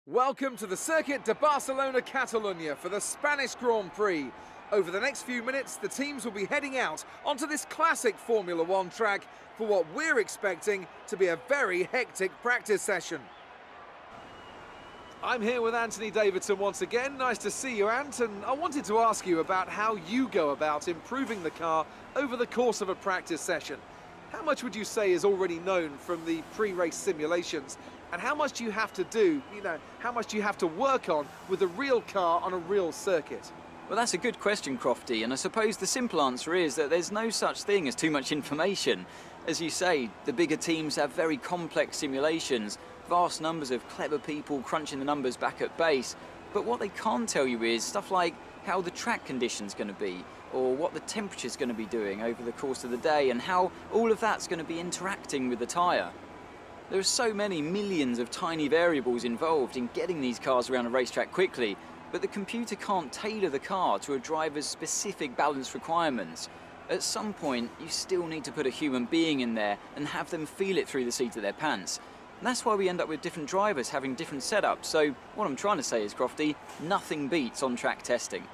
Welcome to the Circuit de Barcelona Catalunya for the Spanish Grand Prix. Over the next few minutes, the teams will be heading out onto this classic Formula One track for what we're expecting to be a very hectic practice session. I'm here with Anthony Davidson once again. Nice to see you, Ant, and I wanted to ask you about how you go about improving the car over the course of a practice session. How much would you say is already known from the pre-race simulations? And how much do you have to do, how much do you have to work on with a real car on a real circuit? Well, that's a good question, Crofty, and I suppose the simple answer is that there's no such thing as too much information. As you say, the bigger teams have very complex simulations, vast numbers of clever people crunching the numbers back at base, but what they can't tell you is stuff like how the track condition's going to be, or what the temperature's going to be doing over the course of the day, and how all of that's going to be interacting with the tyre. There are so many millions of tiny variables involved in getting these cars around a racetrack quickly, but the computer can't tailor the car to a driver's specific balance requirements. At some point, you still need to put a human being in there and have them feel it through the seat of their pants. And that's why we end up with different drivers having different setups. So what I'm trying to say is, Crofty, nothing beats on-track testing.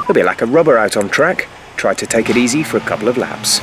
A bit like a rubber out on track. Try to take it easy for a couple of laps.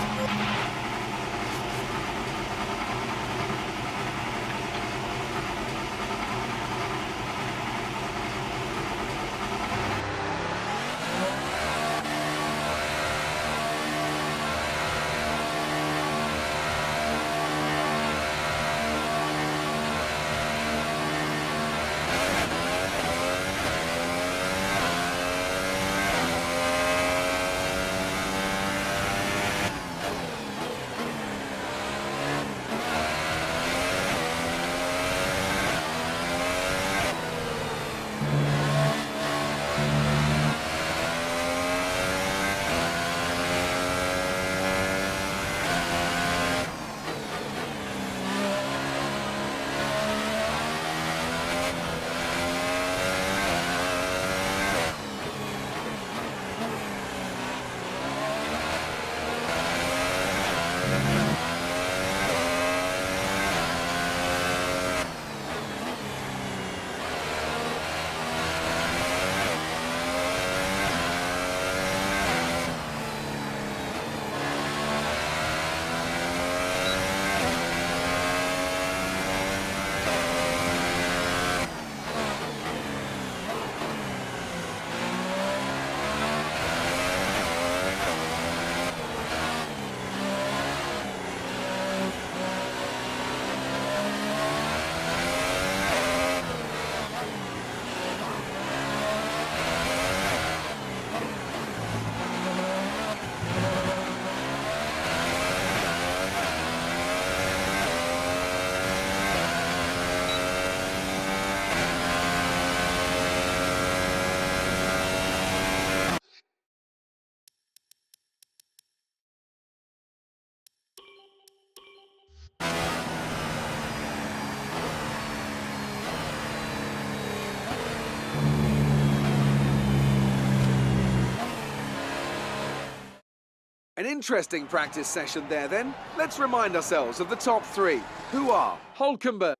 An interesting practice session there then. Let's remind ourselves of the top three, who are Hulkenberg,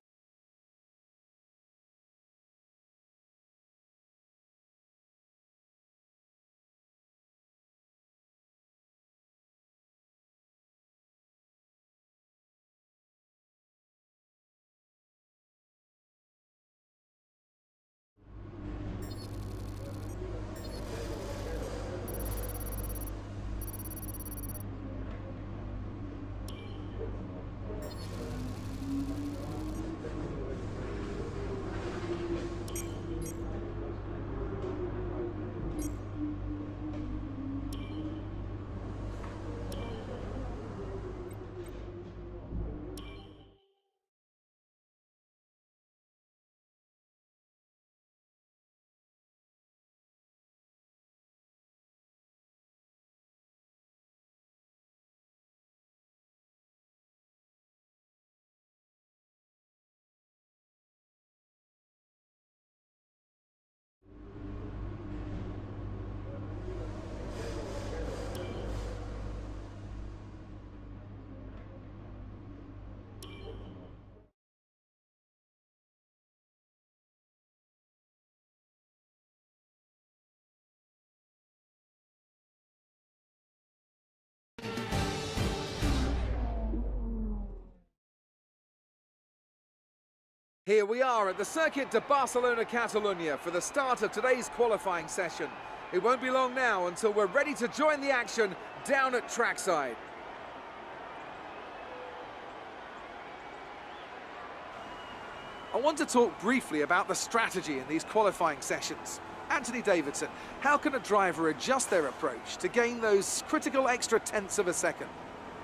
Here we are at the Circuit de Barcelona Catalunya for the start of today's qualifying session. It won't be long now until we're ready to join the action down at trackside. I want to talk briefly about the strategy in these qualifying sessions. Anthony Davidson, how can a driver adjust their approach to gain those critical extra tenths of a second?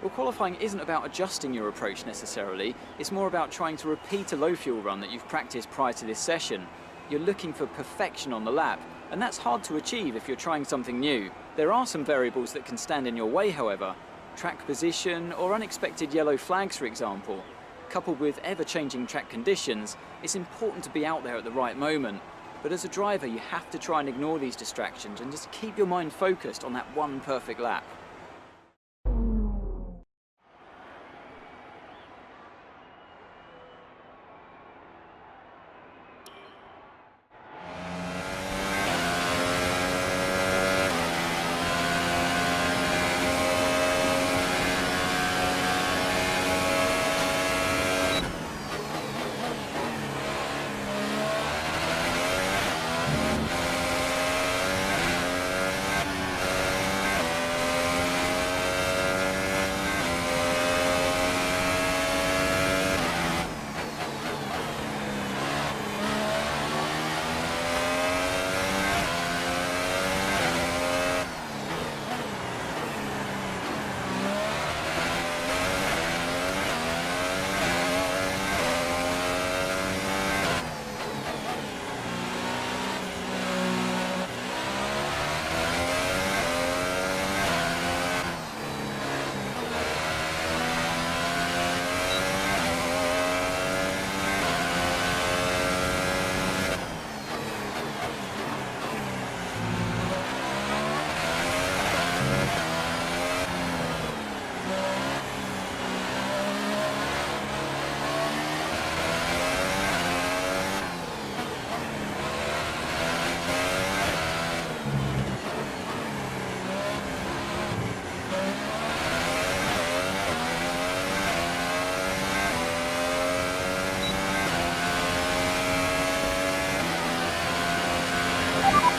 Well, qualifying isn't about adjusting your approach necessarily, it's more about trying to repeat a low fuel run that you've practiced prior to this session. You're looking for perfection on the lap, and that's hard to achieve if you're trying something new. There are some variables that can stand in your way, however. Track position or unexpected yellow flags, for example. Coupled with ever-changing track conditions, it's important to be out there at the right moment. But as a driver, you have to try and ignore these distractions and just keep your mind focused on that one perfect lap.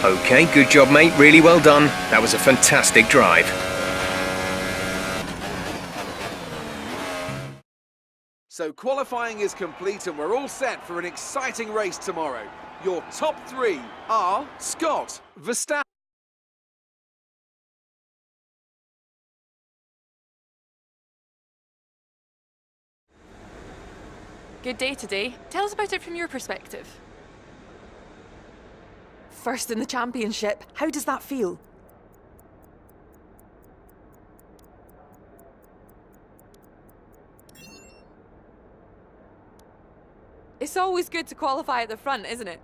Okay, good job, mate. Really well done. That was a fantastic drive. So qualifying is complete and we're all set for an exciting race tomorrow. Your top three are Scott, Verstappen. Good day today. Tell us about it from your perspective. First in the championship. How does that feel? It's always good to qualify at the front, isn't it?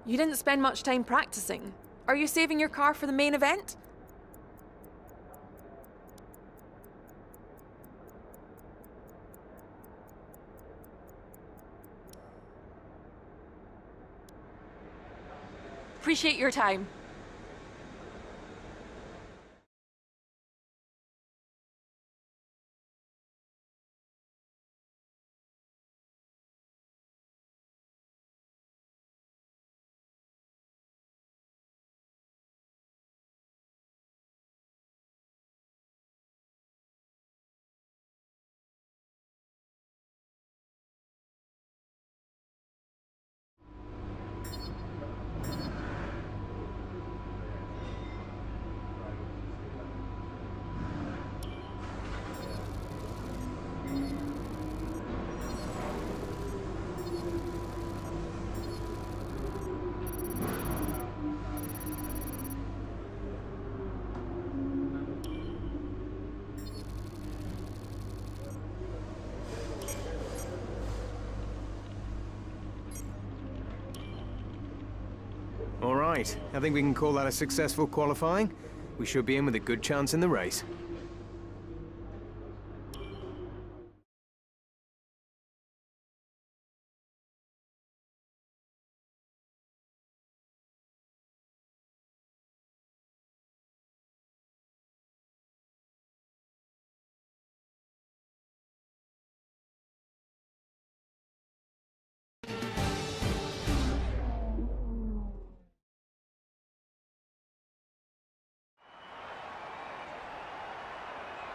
You didn't spend much time practicing. Are you saving your car for the main event? Appreciate your time. All right, I think we can call that a successful qualifying. We should be in with a good chance in the race.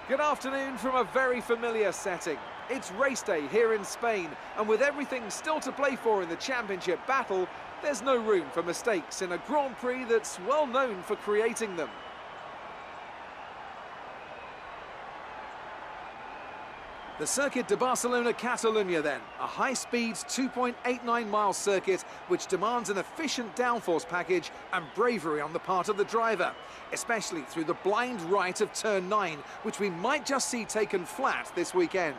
Good afternoon from a very familiar setting. It's race day here in Spain, and with everything still to play for in the championship battle, there's no room for mistakes in a Grand Prix that's well known for creating them. The Circuit de Barcelona-Catalunya then, a high-speed 2.89-mile circuit which demands an efficient downforce package and bravery on the part of the driver, especially through the blind right of turn 9, which we might just see taken flat this weekend.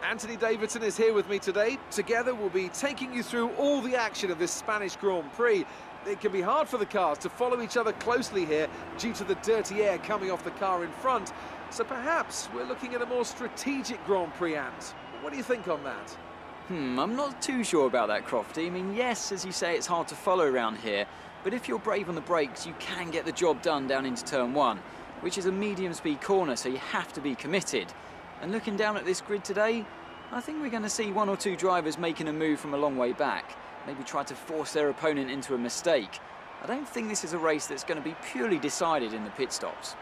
Anthony Davidson is here with me today. Together we'll be taking you through all the action of this Spanish Grand Prix. It can be hard for the cars to follow each other closely here due to the dirty air coming off the car in front. So perhaps we're looking at a more strategic Grand Prix, Ant. What do you think on that? I'm not too sure about that, Crofty. I mean, yes, as you say, it's hard to follow around here, but if you're brave on the brakes, you can get the job done down into turn 1, which is a medium-speed corner, so you have to be committed. And looking down at this grid today, I think we're going to see 1 or 2 drivers making a move from a long way back. Maybe try to force their opponent into a mistake. I don't think this is a race that's going to be purely decided in the pit stops.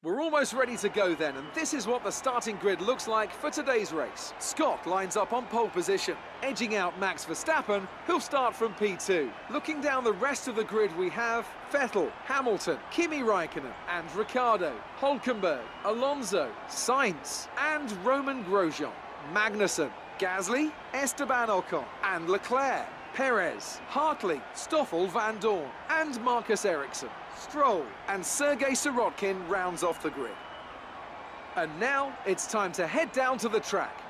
We're almost ready to go then, and this is what the starting grid looks like for today's race. Scott lines up on pole position, edging out Max Verstappen, who'll start from P2. Looking down the rest of the grid, we have Vettel, Hamilton, Kimi Raikkonen and Ricciardo, Hülkenberg, Alonso, Sainz and Romain Grosjean, Magnussen, Gasly, Esteban Ocon and Leclerc, Perez, Hartley, Stoffel Van Dorn and Marcus Ericsson, Stroll and Sergei Sirotkin rounds off the grid. And now it's time to head down to the track.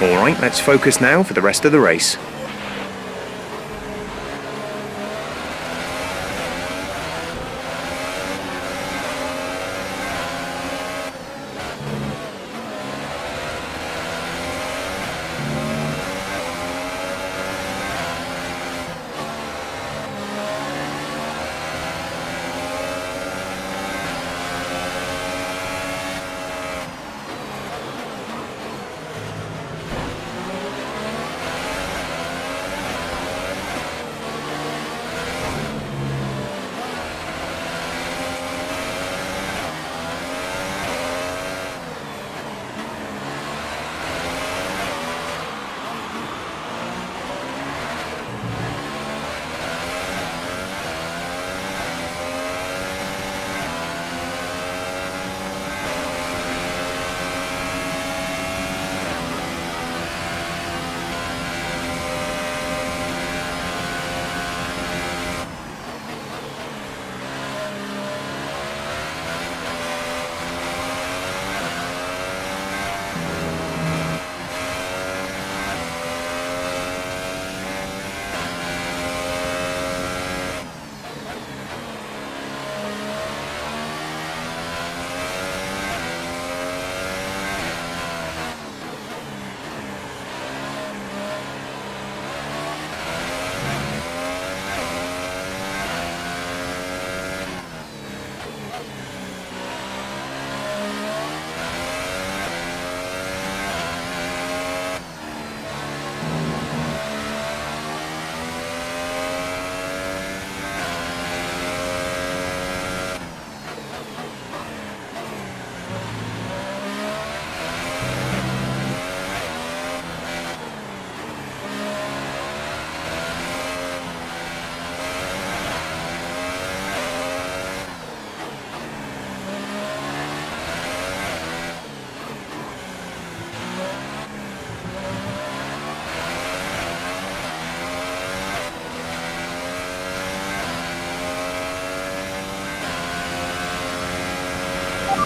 Alright, let's focus now for the rest of the race.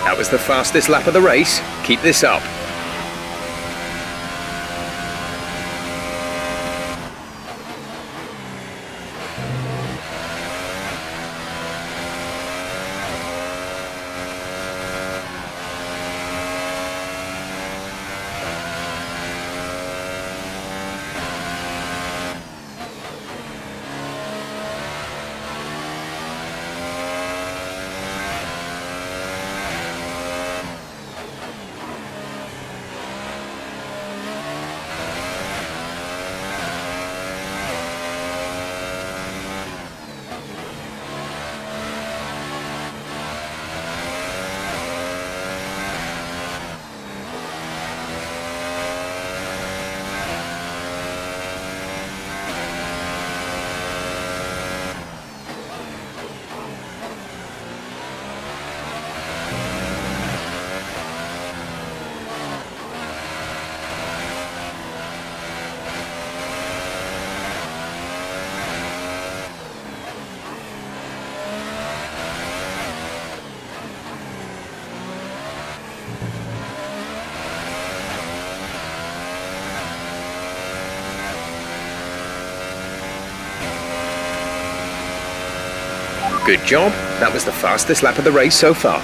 That was the fastest lap of the race. Keep this up. Good job. That was the fastest lap of the race so far.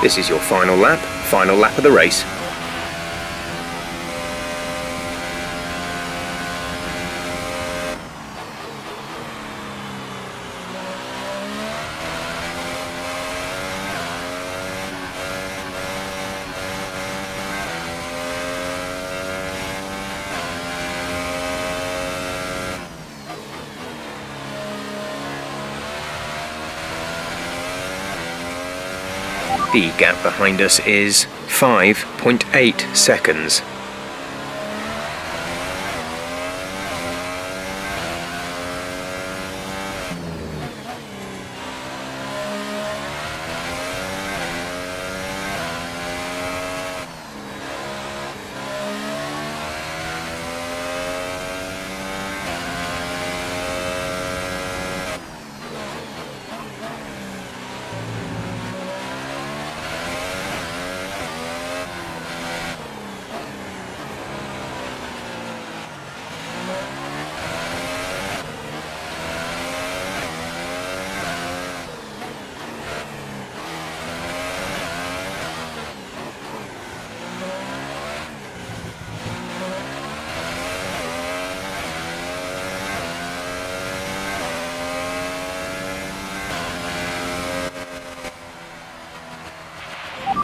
This is your final lap of the race. The gap behind us is 5.8 seconds.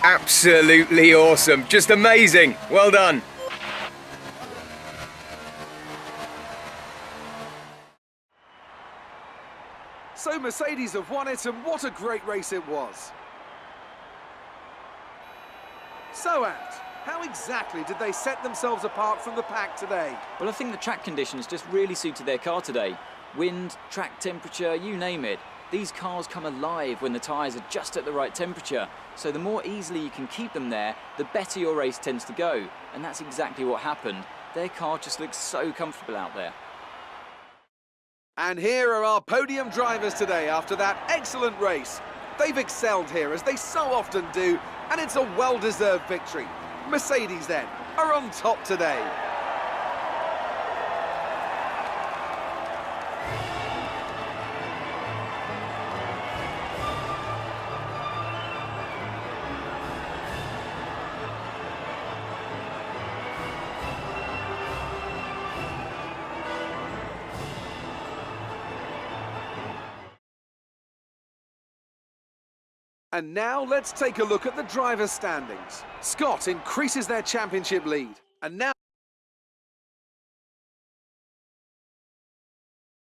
Absolutely awesome. Just amazing. Well done. So Mercedes have won it, and what a great race it was. So, Ant, how exactly did they set themselves apart from the pack today? Well, I think the track conditions just really suited their car today. Wind, track temperature, you name it. These cars come alive when the tyres are just at the right temperature. So the more easily you can keep them there, the better your race tends to go. And that's exactly what happened. Their car just looks so comfortable out there. And here are our podium drivers today after that excellent race. They've excelled here, as they so often do, and it's a well-deserved victory. Mercedes, then, are on top today. And now let's take a look at the drivers' standings. Scott increases their championship lead. And now